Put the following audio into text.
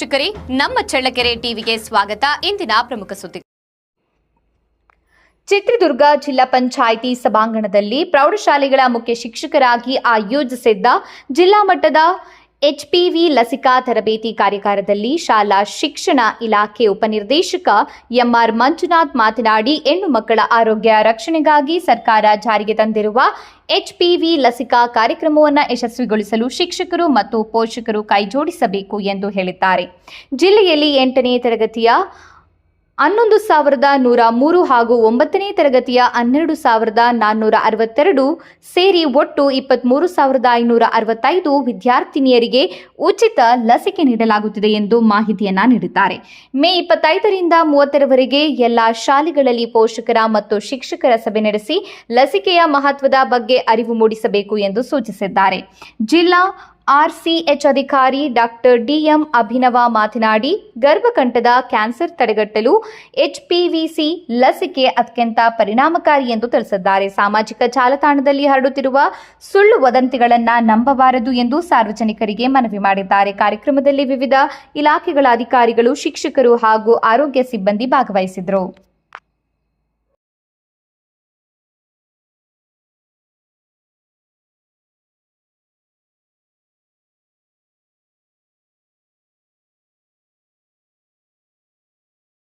ವೀಕ್ಷಕರೇ, ನಮ್ಮ ಚಳ್ಳಕೆರೆ ಟಿವಿಗೆ ಸ್ವಾಗತ. ಇಂದಿನ ಪ್ರಮುಖ ಸುದ್ದಿ. ಚಿತ್ರದುರ್ಗ ಜಿಲ್ಲಾ ಪಂಚಾಯಿತಿ ಸಭಾಂಗಣದಲ್ಲಿ ಪ್ರೌಢಶಾಲೆಗಳ ಮುಖ್ಯ ಶಿಕ್ಷಕರಾಗಿ ಆಯೋಜಿಸಿದ್ದ ಜಿಲ್ಲಾ ಮಟ್ಟದ HPV ಲಸಿಕಾ ತರಬೇತಿ ಕಾರ್ಯಾಗಾರದಲ್ಲಿ ಶಾಲಾ ಶಿಕ್ಷಣ ಇಲಾಖೆ ಉಪನಿರ್ದೇಶಕ MR ಮಂಜುನಾಥ್ ಮಾತನಾಡಿ, ಹೆಣ್ಣು ಮಕ್ಕಳ ಆರೋಗ್ಯ ರಕ್ಷಣೆಗಾಗಿ ಸರ್ಕಾರ ಜಾರಿಗೆ ತಂದಿರುವ HPV ಲಸಿಕಾ ಕಾರ್ಯಕ್ರಮವನ್ನು ಯಶಸ್ವಿಗೊಳಿಸಲು ಶಿಕ್ಷಕರು ಮತ್ತು ಪೋಷಕರು ಕೈಜೋಡಿಸಬೇಕು ಎಂದು ಹೇಳಿದ್ದಾರೆ. ಜಿಲ್ಲೆಯಲ್ಲಿ 8ನೇ ತರಗತಿಯ 11,103 ಹಾಗೂ 9ನೇ ತರಗತಿಯ 12,462 ಸೇರಿ ಒಟ್ಟು 23,565 ವಿದ್ಯಾರ್ಥಿನಿಯರಿಗೆ ಉಚಿತ ಲಸಿಕೆ ನೀಡಲಾಗುತ್ತಿದೆ ಎಂದು ಮಾಹಿತಿಯನ್ನ ನೀಡಿದ್ದಾರೆ. ಮೇ 25ರಿಂದ 30ರವರೆಗೆ ಎಲ್ಲಾ ಶಾಲೆಗಳಲ್ಲಿ ಪೋಷಕರ ಮತ್ತು ಶಿಕ್ಷಕರ ಸಭೆ ನಡೆಸಿ ಲಸಿಕೆಯ ಮಹತ್ವದ ಬಗ್ಗೆ ಅರಿವು ಮೂಡಿಸಬೇಕು ಎಂದು ಸೂಚಿಸಿದ್ದಾರೆ. ಜಿಲ್ಲಾ RCH ಅಧಿಕಾರಿ ಡಾಕ್ಟರ್ DM ಅಭಿನವ ಮಾತನಾಡಿ, ಗರ್ಭಕಂಠದ ಕ್ಯಾನ್ಸರ್ ತಡೆಗಟ್ಟಲು HPVC ಲಸಿಕೆ ಅತ್ಯಂತ ಪರಿಣಾಮಕಾರಿ ಎಂದು ತಿಳಿಸಿದ್ದಾರೆ. ಸಾಮಾಜಿಕ ಜಾಲತಾಣದಲ್ಲಿ ಹರಡುತ್ತಿರುವ ಸುಳ್ಳು ವದಂತಿಗಳನ್ನು ನಂಬಬಾರದು ಎಂದು ಸಾರ್ವಜನಿಕರಿಗೆ ಮನವಿ ಮಾಡಿದ್ದಾರೆ. ಕಾರ್ಯಕ್ರಮದಲ್ಲಿ ವಿವಿಧ ಇಲಾಖೆಗಳ ಅಧಿಕಾರಿಗಳು, ಶಿಕ್ಷಕರು ಹಾಗೂ ಆರೋಗ್ಯ ಸಿಬ್ಬಂದಿ ಭಾಗವಹಿಸಿದರು.